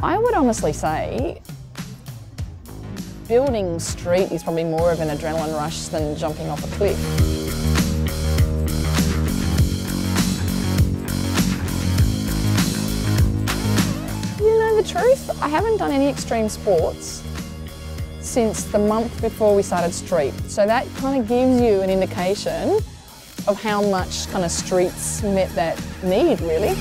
I would honestly say building Streat is probably more of an adrenaline rush than jumping off a cliff. You know the truth, I haven't done any extreme sports since the month before we started Streat. So that kind of gives you an indication of how much kind of Streat's met that need, really.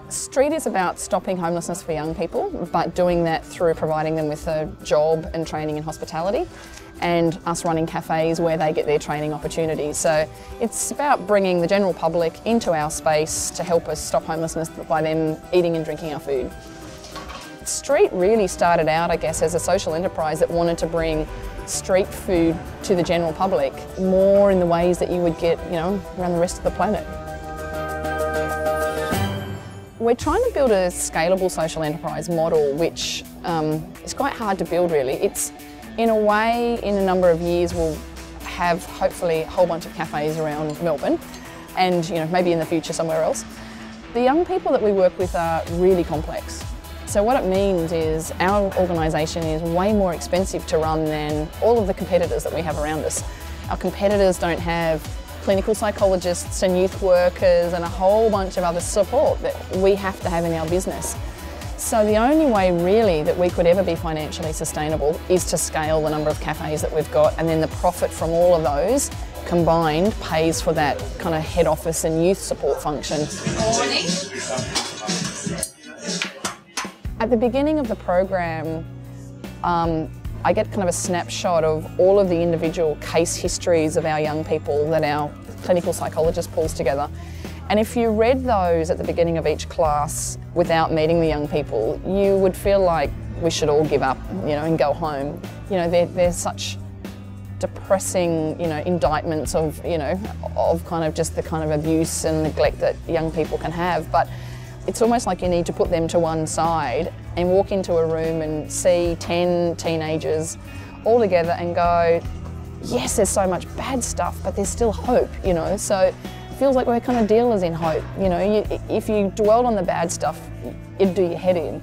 Streat is about stopping homelessness for young people, but doing that through providing them with a job and training in hospitality, and us running cafes where they get their training opportunities. So it's about bringing the general public into our space to help us stop homelessness by them eating and drinking our food. Streat really started out, I guess, as a social enterprise that wanted to bring street food to the general public more in the ways that you would get, around the rest of the planet. We're trying to build a scalable social enterprise model, which is quite hard to build, really. It's, in a way, in a number of years, we'll have hopefully a whole bunch of cafes around Melbourne and maybe in the future somewhere else. The young people that we work with are really complex. So what it means is our organisation is way more expensive to run than all of the competitors that we have around us. Our competitors don't have clinical psychologists and youth workers and a whole bunch of other support that we have to have in our business. So the only way really that we could ever be financially sustainable is to scale the number of cafes that we've got, and then the profit from all of those combined pays for that kind of head office and youth support function. Morning. At the beginning of the program, I get kind of a snapshot of all of the individual case histories of our young people that our clinical psychologist pulls together. And if you read those at the beginning of each class without meeting the young people, you would feel like we should all give up, and go home. They're such depressing, indictments of, of kind of just the kind of abuse and neglect that young people can have. But it's almost like you need to put them to one side and walk into a room and see 10 teenagers all together and go, yes, there's so much bad stuff, but there's still hope, So it feels like we're kind of dealers in hope. If you dwell on the bad stuff, it'd do your head in.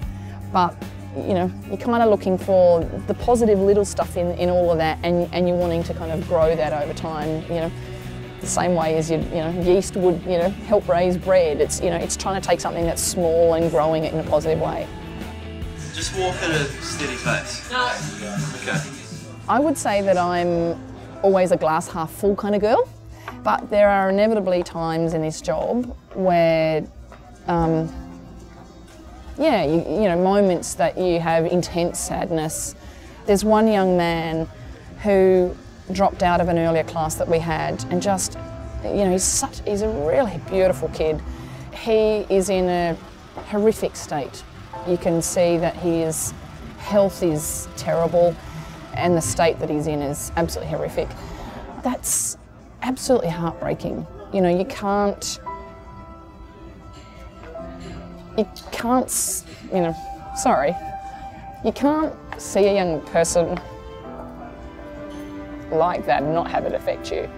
But, you're kind of looking for the positive little stuff in all of that, and you're wanting to kind of grow that over time, the same way as yeast would, help raise bread. It's, it's trying to take something that's small and growing it in a positive way. Just walk at a steady pace. No. Okay. I would say that I'm always a glass half full kind of girl, but there are inevitably times in this job where, moments that you have intense sadness. There's one young man who dropped out of an earlier class that we had, and just, he's a really beautiful kid. He is in a horrific state. You can see that his health is terrible and the state that he's in is absolutely horrific. That's absolutely heartbreaking. You can't see a young person like that and not have it affect you,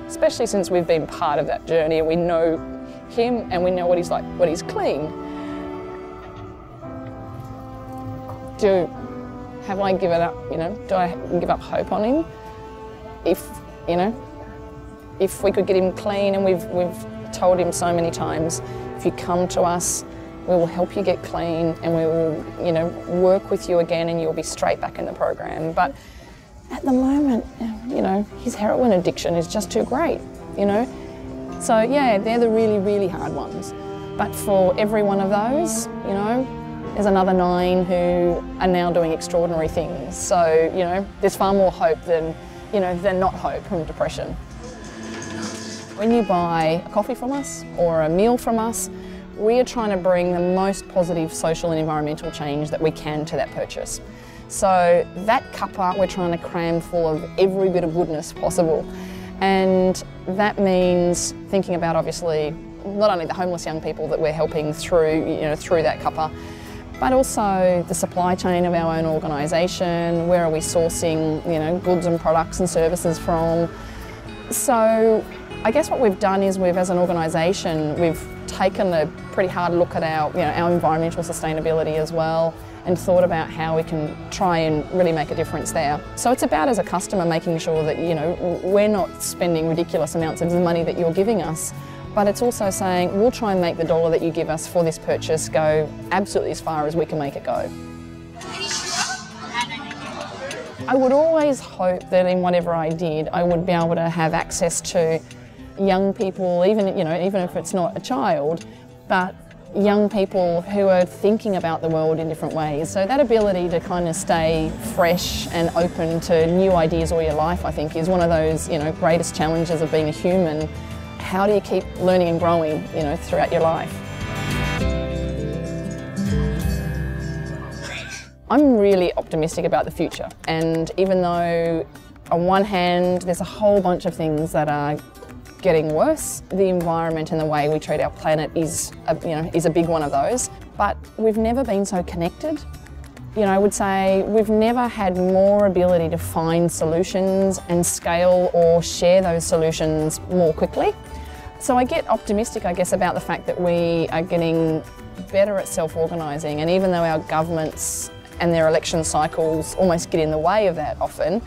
especially since we've been part of that journey and we know him and we know what he's like when he's clean. Have I given up, do I give up hope on him? If we could get him clean, and we've told him so many times, if you come to us, we will help you get clean and we will, work with you again and you'll be straight back in the program. But at the moment, his heroin addiction is just too great, So yeah, they're the really, really hard ones. But for every one of those, there's another 9 who are now doing extraordinary things. So, there's far more hope than not hope from depression. When you buy a coffee from us or a meal from us, we are trying to bring the most positive social and environmental change that we can to that purchase. So that cuppa we're trying to cram full of every bit of goodness possible. And that means thinking about, obviously, not only the homeless young people that we're helping through, through that cuppa, but also the supply chain of our own organisation. Where are we sourcing, goods and products and services from? So I guess what we've done is as an organisation, we've taken a pretty hard look at our environmental sustainability as well, and thought about how we can try and really make a difference there. So it's about, as a customer, making sure that we're not spending ridiculous amounts of the money that you're giving us, but it's also saying we'll try and make the dollar that you give us for this purchase go absolutely as far as we can make it go. I would always hope that in whatever I did, I would be able to have access to young people, even if it's not a child, but young people who are thinking about the world in different ways. So that ability to kind of stay fresh and open to new ideas all your life, I think, is one of those greatest challenges of being a human. How do you keep learning and growing throughout your life? I'm really optimistic about the future, and even though on one hand there's a whole bunch of things that are getting worse, the environment and the way we treat our planet is a big one of those. But we've never been so connected. I would say we've never had more ability to find solutions and scale or share those solutions more quickly. So I get optimistic, I guess, about the fact that we are getting better at self-organising, and even though our governments and their election cycles almost get in the way of that often,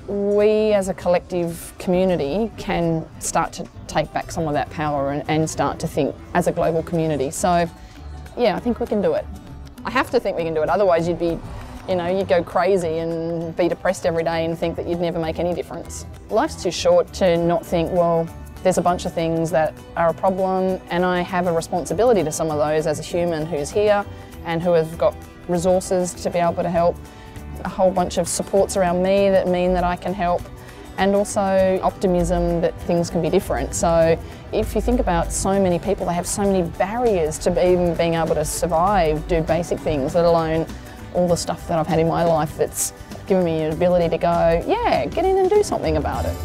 we as a collective community can start to take back some of that power and start to think as a global community. So yeah, I think we can do it. I have to think we can do it, otherwise you'd go crazy and be depressed every day and think that you'd never make any difference. Life's too short to not think, well, there's a bunch of things that are a problem and I have a responsibility to some of those as a human who's here and who has got resources to be able to help, a whole bunch of supports around me that mean that I can help, and also optimism that things can be different. So if you think about so many people, they have so many barriers to even being able to survive, do basic things, let alone all the stuff that I've had in my life that's given me an ability to go, yeah, get in and do something about it.